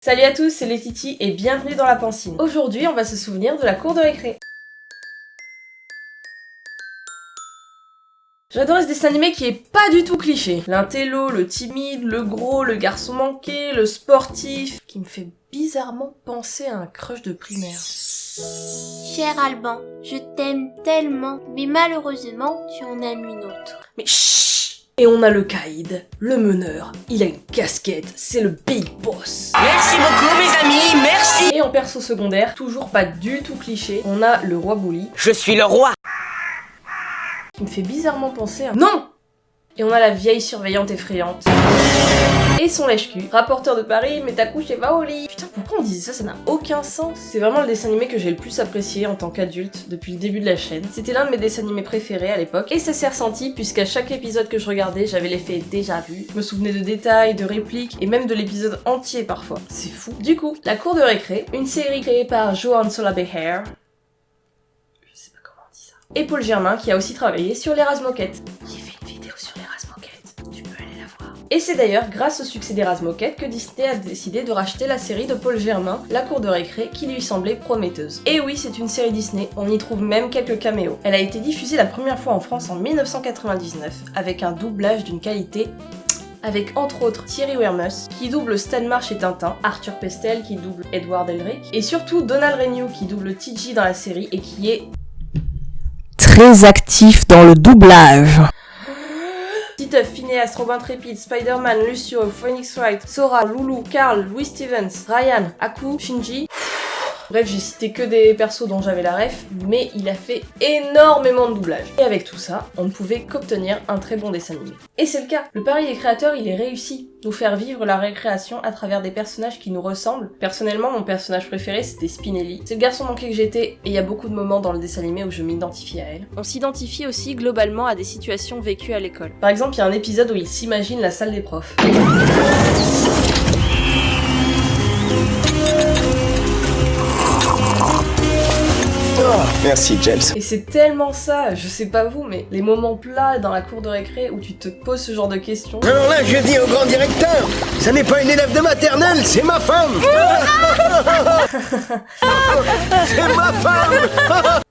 Salut à tous, c'est les Titi et bienvenue dans la Pancine. Aujourd'hui, on va se souvenir de la cour de récré. J'adore ce dessin animé qui est pas du tout cliché. L'intello, le timide, le gros, le garçon manqué, le sportif, qui me fait bizarrement penser à un crush de primaire. Cher Alban, je t'aime tellement, mais malheureusement, tu en aimes une autre. Mais chut! Et on a le caïd, le meneur, il a une casquette, c'est le big boss. Merci beaucoup mes amis, merci. Et en perso secondaire, toujours pas du tout cliché, on a le roi Bouli. Je suis le roi. Qui me fait bizarrement penser à... Non! Et on a la vieille surveillante effrayante. Et son lèche-cul. Rapporteur de Paris, mais ta couche et va au lit. Putain, pourquoi on disait ça? Ça n'a aucun sens. C'est vraiment le dessin animé que j'ai le plus apprécié en tant qu'adulte depuis le début de la chaîne. C'était l'un de mes dessins animés préférés à l'époque. Et ça s'est ressenti puisqu'à chaque épisode que je regardais, j'avais l'effet déjà vu. Je me souvenais de détails, de répliques et même de l'épisode entier parfois. C'est fou. Du coup, La Cour de récré, une série créée par Johan Solabeher. Je sais pas comment on dit ça. Et Paul Germain qui a aussi travaillé sur les Razmoquettes. J'ai fait une vidéo sur les Razmoquettes, tu peux aller la voir. Et c'est d'ailleurs grâce au succès des Razmoquettes que Disney a décidé de racheter la série de Paul Germain, La Cour de récré, qui lui semblait prometteuse. Et oui, c'est une série Disney, on y trouve même quelques caméos. Elle a été diffusée la première fois en France en 1999, avec un doublage d'une qualité avec entre autres Thierry Wermus qui double Stan Marsh et Tintin, Arthur Pestel qui double Edward Elric, et surtout Donald Renew qui double TG dans la série et qui est Très actif dans le doublage. Titeuf, Phineas, Robin Trépide, Spider-Man, Lucio, Phoenix Wright, Sora, Loulou, Carl, Louis Stevens, Ryan, Aku, Shinji. Bref, j'ai cité que des persos dont j'avais la ref, mais il a fait énormément de doublage. Et avec tout ça, on ne pouvait qu'obtenir un très bon dessin animé. Et c'est le cas. Le pari des créateurs, il est réussi. Nous faire vivre la récréation à travers des personnages qui nous ressemblent. Personnellement, mon personnage préféré, c'était Spinelli. C'est le garçon manqué que j'étais, et il y a beaucoup de moments dans le dessin animé où je m'identifie à elle. On s'identifie aussi globalement à des situations vécues à l'école. Par exemple, il y a un épisode où il s'imagine la salle des profs. Merci James. Et c'est tellement ça, je sais pas vous, mais les moments plats dans la cour de récré où tu te poses ce genre de questions. Alors là, je dis au grand directeur, ça n'est pas une élève de maternelle, c'est ma femme. C'est ma femme.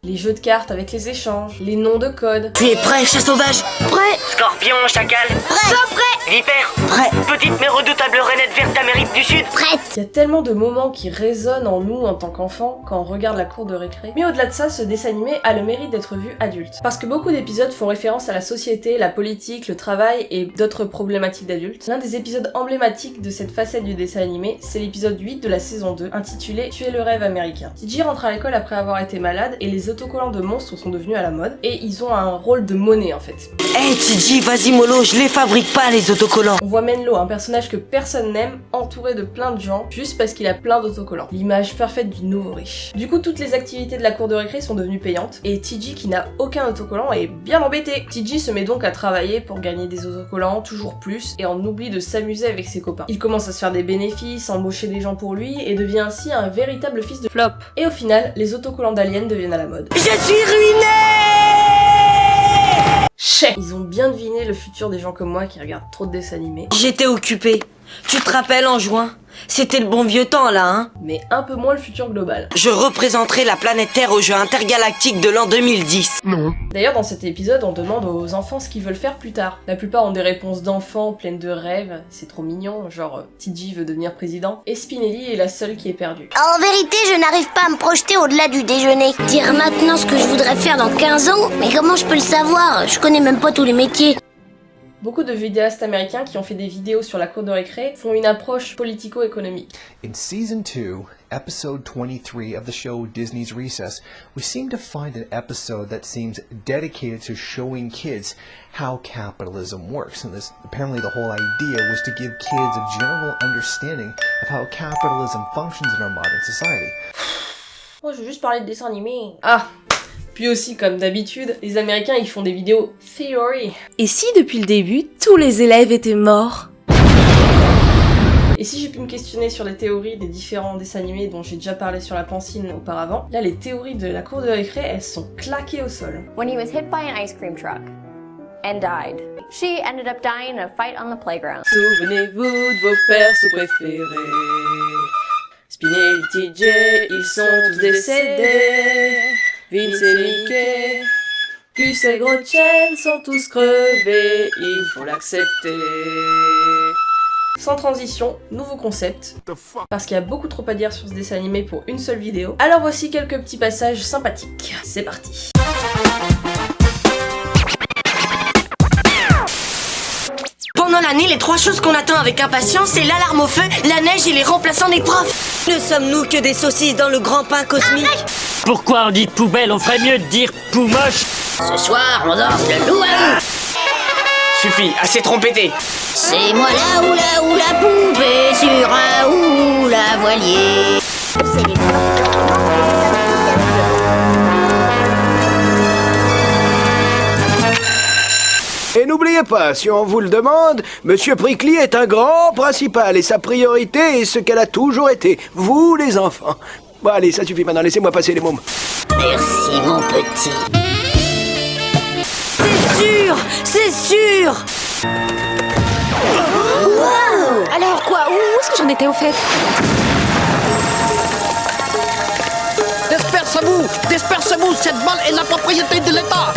Les jeux de cartes avec les échanges, les noms de code. Tu es prêt, chat sauvage? Prêt? Scorpion, chacal? Prêt? Vipère? Prêt? Petite mais redoutable rainette verte d'Amérique du Sud? Prête? Il y a tellement de moments qui résonnent en nous en tant qu'enfants quand on regarde la cour de récré. Mais au-delà de ça, ce dessin animé a le mérite d'être vu adulte. Parce que beaucoup d'épisodes font référence à la société, la politique, le travail et d'autres problématiques d'adultes. L'un des épisodes emblématiques de cette facette du dessin animé, c'est l'épisode 8 de la saison 2, intitulé Tuer le rêve américain. TJ rentre à l'école après avoir été malade et les autocollants de monstres sont devenus à la mode et ils ont un rôle de monnaie en fait. Hey TJ, vas-y mollo, je les fabrique pas les autocollants. On voit Menlo, un personnage que personne n'aime, entouré de plein de gens, juste parce qu'il a plein d'autocollants. L'image parfaite du nouveau riche. Du coup, toutes les activités de la cour de récré sont devenues payantes, et TJ, qui n'a aucun autocollant, est bien embêté. TJ se met donc à travailler pour gagner des autocollants, toujours plus, et en oublie de s'amuser avec ses copains. Il commence à se faire des bénéfices, embaucher des gens pour lui, et devient ainsi un véritable fils de flop. Et au final, les autocollants d'Alien deviennent à la mode. Je suis ruiné. Ils ont bien deviné le futur des gens comme moi qui regardent trop de dessins animés. J'étais occupé. Tu te rappelles en juin? C'était le bon vieux temps là, hein? Mais un peu moins le futur global. Je représenterai la planète Terre au jeu intergalactique de l'an 2010. Non. D'ailleurs, dans cet épisode, on demande aux enfants ce qu'ils veulent faire plus tard. La plupart ont des réponses d'enfants pleines de rêves, c'est trop mignon, genre TJ veut devenir président, et Spinelli est la seule qui est perdue. En vérité, je n'arrive pas à me projeter au-delà du déjeuner. Dire maintenant ce que je voudrais faire dans 15 ans, mais comment je peux le savoir? Je connais même pas tous les métiers. Beaucoup de vidéastes américains qui ont fait des vidéos sur la cour de récré font une approche politico-économique. In Season 2, Episode 23 of the show Disney's Recess, we seem to find an episode that seems dedicated to showing kids how capitalism works. And this, apparently the whole idea was to give kids a general understanding of how capitalism functions in our modern society. Moi, je veux juste parler de dessin animé. Ah! Puis aussi, comme d'habitude, les Américains ils font des vidéos theory. Et si depuis le début, tous les élèves étaient morts? Et si j'ai pu me questionner sur les théories des différents dessins animés dont j'ai déjà parlé sur la Pancine auparavant, là les théories de la cour de récré, elles sont claquées au sol. When he was hit by an ice cream truck and died. She ended up dying in a fight on the playground. Souvenez-vous de vos persos préférés. Spinelli, TJ, ils sont tous décédés. Vince et Mickey, Gus et Gretchen sont tous crevés. Il faut l'accepter. Sans transition, nouveau concept, parce qu'il y a beaucoup trop à dire sur ce dessin animé pour une seule vidéo. Alors voici quelques petits passages sympathiques. C'est parti. Pendant l'année, les 3 choses qu'on attend avec impatience, c'est l'alarme au feu, la neige et les remplaçants des profs. Ne sommes-nous que des saucisses dans le grand pain cosmique? Pourquoi on dit poubelle? On ferait mieux de dire pou moche. Ce soir, on danse le loup-à-loup. Suffit, assez trompété. C'est moi la poupée sur un hula voilier. Et n'oubliez pas, si on vous le demande, Monsieur Prickly est un grand principal et sa priorité est ce qu'elle a toujours été, vous les enfants. Bon allez, ça suffit maintenant, laissez-moi passer les mômes. Merci mon petit. C'est sûr. Wow! Alors quoi? Où est-ce que j'en étais au fait? Dispersez-vous, cette balle est la propriété de l'État.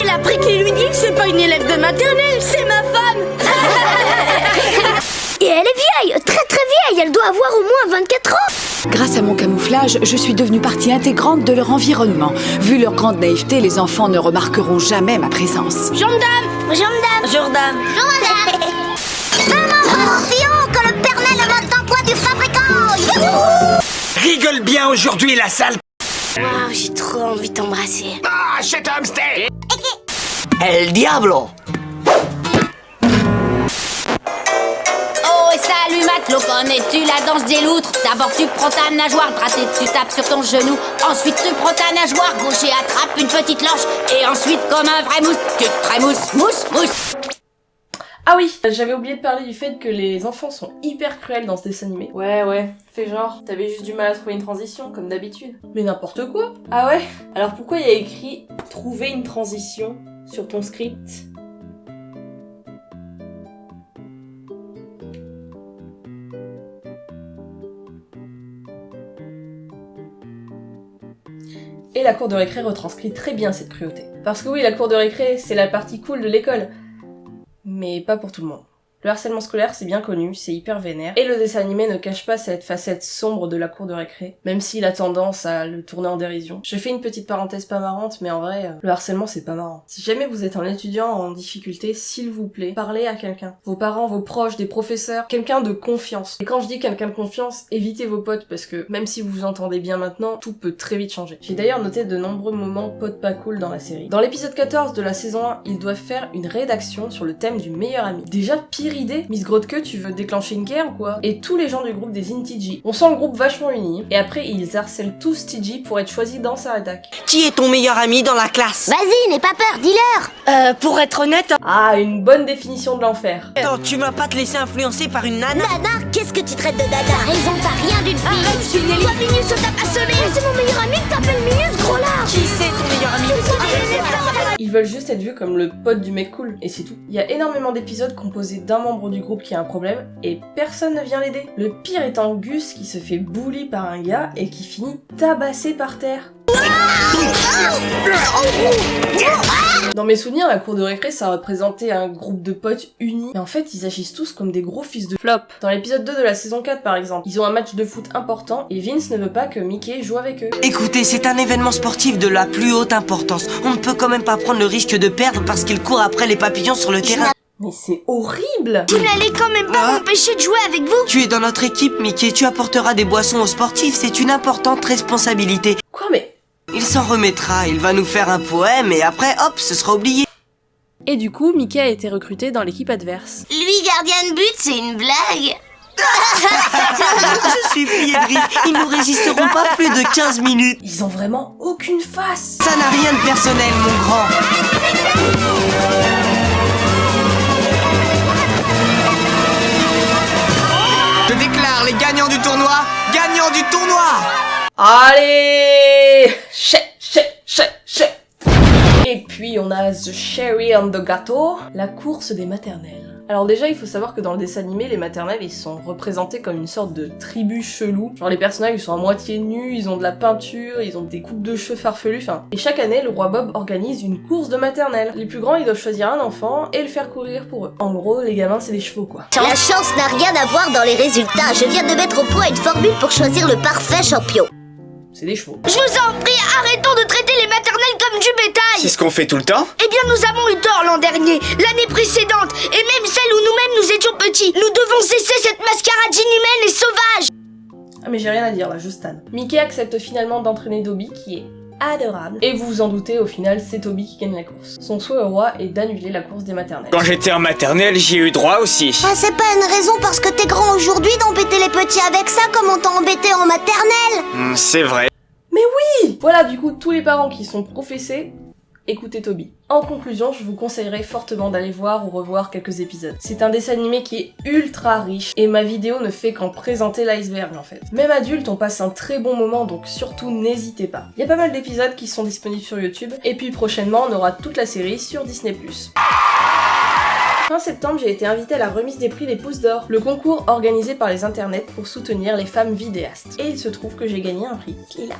La Prickly lui dit que c'est pas une élève de maternelle, c'est ma femme. Et elle est vieille, très très vieille, elle doit avoir au moins 24 ans. Grâce à mon camouflage, je suis devenue partie intégrante de leur environnement. Vu leur grande naïveté, les enfants ne remarqueront jamais ma présence. Bonjour madame. Jordan. Maman, Fion, que le Père Noël rentre dans quoi du fabricant. Youhou! Rigole bien aujourd'hui, la salle. Waouh, j'ai trop envie de t'embrasser. Ah, cet hamster. El Diablo. Oh et salut matelot, connais-tu la danse des loutres? D'abord tu prends ta nageoire droite et tu tapes sur ton genou. Ensuite tu prends ta nageoire gauche et attrapes une petite lanche. Et ensuite comme un vrai mousse, tu te trémousses, mousse. Ah oui, j'avais oublié de parler du fait que les enfants sont hyper cruels dans ce dessin animé. Ouais, fais genre, t'avais juste du mal à trouver une transition, comme d'habitude. Mais n'importe quoi. Ah ouais? Alors pourquoi il y a écrit « Trouver une transition » sur ton script? Et la cour de récré retranscrit très bien cette cruauté. Parce que oui, la cour de récré, c'est la partie cool de l'école. Mais pas pour tout le monde. Le harcèlement scolaire, c'est bien connu, c'est hyper vénère, et le dessin animé ne cache pas cette facette sombre de la cour de récré, même s'il a tendance à le tourner en dérision. Je fais une petite parenthèse pas marrante, mais en vrai, le harcèlement c'est pas marrant. Si jamais vous êtes un étudiant en difficulté, s'il vous plaît, parlez à quelqu'un. Vos parents, vos proches, des professeurs, quelqu'un de confiance. Et quand je dis quelqu'un de confiance, évitez vos potes, parce que même si vous vous entendez bien maintenant, tout peut très vite changer. J'ai d'ailleurs noté de nombreux moments potes pas cool dans la série. Dans l'épisode 14 de la saison 1, ils doivent faire une rédaction sur le thème du meilleur ami. Déjà, pire idée, Miss Grotke, tu veux déclencher une guerre ou quoi? Et tous les gens du groupe des InTG. On sent le groupe vachement uni, et après ils harcèlent tous TG pour être choisis dans sa rédac. Qui est ton meilleur ami dans la classe? Vas-y, n'aie pas peur, dis-leur. Pour être honnête... Ah, une bonne définition de l'enfer. Attends, tu vas pas te laisser influencer par une nana? Nana, qu'est-ce que tu traites de dada? T'as raison, t'as rien d'une fille. Arrête, Spinelli. Toi, Minus, t'as pas sonné. C'est mon meilleur ami que t'appelles Minus, gros lard. Qui c'est ton meilleur ami? Ils veulent juste être vus comme le pote du mec cool, et c'est tout. Il y a énormément d'épisodes composés d'un membre du groupe qui a un problème, et personne ne vient l'aider. Le pire étant Gus qui se fait bully par un gars et qui finit tabassé par terre. Dans mes souvenirs, la cour de récré, ça représentait un groupe de potes unis, mais en fait, ils agissent tous comme des gros fils de flop. Dans l'épisode 2 de la saison 4, par exemple, ils ont un match de foot important, et Vince ne veut pas que Mickey joue avec eux. Écoutez, c'est un événement sportif de la plus haute importance. On ne peut quand même pas prendre le risque de perdre parce qu'il court après les papillons sur le terrain. Mais c'est horrible! Vous n'allez quand même pas m'empêcher de jouer avec vous? Tu es dans notre équipe, Mickey, tu apporteras des boissons aux sportifs, c'est une importante responsabilité. Quoi, mais... Il s'en remettra, il va nous faire un poème et après, hop, ce sera oublié. Et du coup, Mickey a été recruté dans l'équipe adverse. Lui, gardien de but, c'est une blague. Je suis plié de rire, ils nous résisteront pas plus de 15 minutes. Ils ont vraiment aucune face! Ça n'a rien de personnel, mon grand. Je déclare les gagnants du tournoi, gagnants du tournoi. Allez! Et puis on a The Cherry on the Gâteau, la course des maternelles. Alors déjà, il faut savoir que dans le dessin animé, les maternelles, ils sont représentés comme une sorte de tribu chelou. Genre les personnages, ils sont à moitié nus, ils ont de la peinture, ils ont des coupes de cheveux farfelues, enfin... Et chaque année, le roi Bob organise une course de maternelle. Les plus grands, ils doivent choisir un enfant et le faire courir pour eux. En gros, les gamins, c'est des chevaux, quoi. La chance n'a rien à voir dans les résultats. Je viens de mettre au point une formule pour choisir le parfait champion. C'est des chevaux. Je vous en prie, arrêtons de traiter les maternelles comme du bétail. C'est ce qu'on fait tout le temps? Eh bien, nous avons eu tort l'an dernier, l'année précédente, et même celle où nous-mêmes nous étions petits. Nous devons cesser cette mascarade inhumaine et sauvage. Ah mais j'ai rien à dire là, je stan. Mickey accepte finalement d'entraîner Dobby, qui est adorable. Et vous vous en doutez, au final, c'est Toby qui gagne la course. Son souhait au roi est d'annuler la course des maternelles. Quand j'étais en maternelle, j'y ai eu droit aussi. Ah, c'est pas une raison parce que t'es grand aujourd'hui d'embêter les petits avec ça comme on t'a embêté en maternelle. C'est vrai. Mais oui! Voilà, du coup, tous les parents qui sont professés, écoutez Toby. En conclusion, je vous conseillerais fortement d'aller voir ou revoir quelques épisodes. C'est un dessin animé qui est ultra riche, et ma vidéo ne fait qu'en présenter l'iceberg en fait. Même adulte, on passe un très bon moment, donc surtout n'hésitez pas. Il y a pas mal d'épisodes qui sont disponibles sur YouTube, et puis prochainement, on aura toute la série sur Disney+. Fin septembre, j'ai été invitée à la remise des prix des Pouces d'Or, le concours organisé par les internets pour soutenir les femmes vidéastes. Et il se trouve que j'ai gagné un prix. Il est là.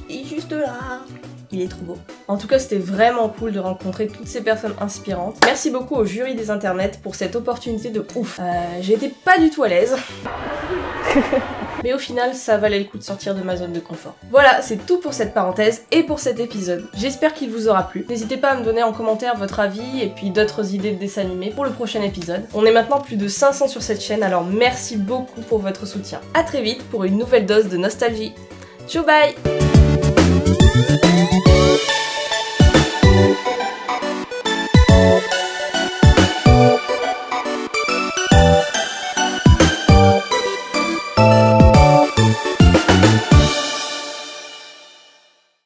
Il est juste là. Il est trop beau. En tout cas, c'était vraiment cool de rencontrer toutes ces personnes inspirantes. Merci beaucoup au jury des internets pour cette opportunité de ouf. J'étais pas du tout à l'aise. Mais au final, ça valait le coup de sortir de ma zone de confort. Voilà, c'est tout pour cette parenthèse et pour cet épisode. J'espère qu'il vous aura plu. N'hésitez pas à me donner en commentaire votre avis et puis d'autres idées de dessins animés pour le prochain épisode. On est maintenant plus de 500 sur cette chaîne, alors merci beaucoup pour votre soutien. A très vite pour une nouvelle dose de nostalgie. Ciao, bye!